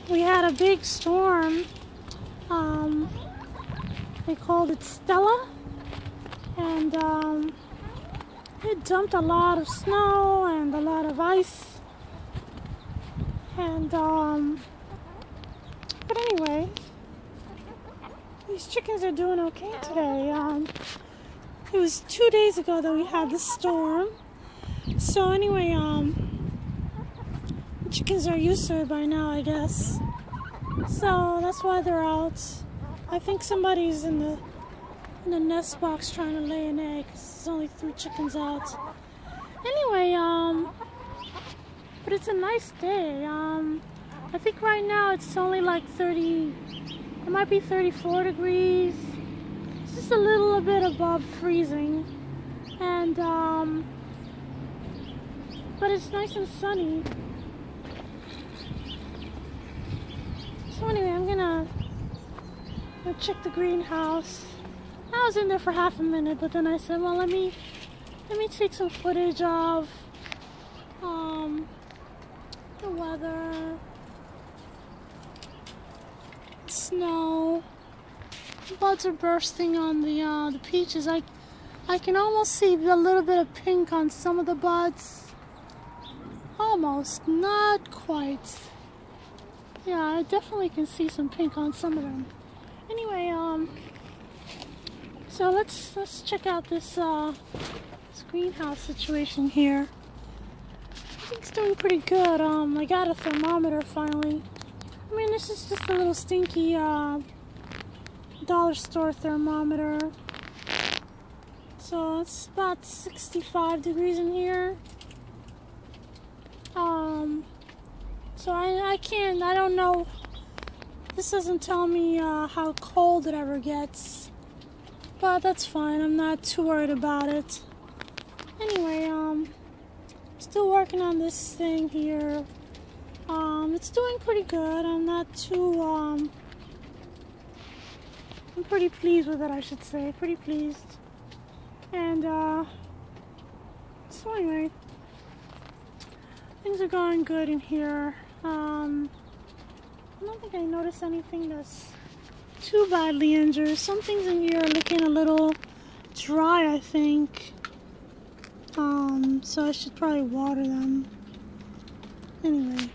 we had a big storm. They called it Stella, and it dumped a lot of snow and a lot of ice. And but anyway, these chickens are doing okay today. It was 2 days ago that we had the storm. So anyway, the chickens are used to it by now, I guess. So that's why they're out. I think somebody's in the nest box trying to lay an egg. There's only 3 chickens out. Anyway, but it's a nice day. I think right now it's only like 30. It might be 34 degrees. It's just a little bit above freezing, and but it's nice and sunny. So anyway, I'm gonna check the greenhouse. I was in there for half a minute, but then I said, well, let me take some footage of the weather, the snow. The buds are bursting on the peaches. I can almost see a little bit of pink on some of the buds. Almost, not quite. Yeah, I definitely can see some pink on some of them. Anyway, so let's check out this greenhouse situation here. I think it's doing pretty good. I got a thermometer finally. I mean, this is just a little stinky dollar store thermometer. So it's about 65 degrees in here. So I don't know. This doesn't tell me how cold it ever gets. But that's fine. I'm not too worried about it. Anyway, still working on this thing here. It's doing pretty good. I'm not too, I'm pretty pleased with it, I should say. Pretty pleased. And, so anyway, things are going good in here. I don't think I noticed anything that's too badly injured. Some things in here are looking a little dry, I think. So I should probably water them. Anyway.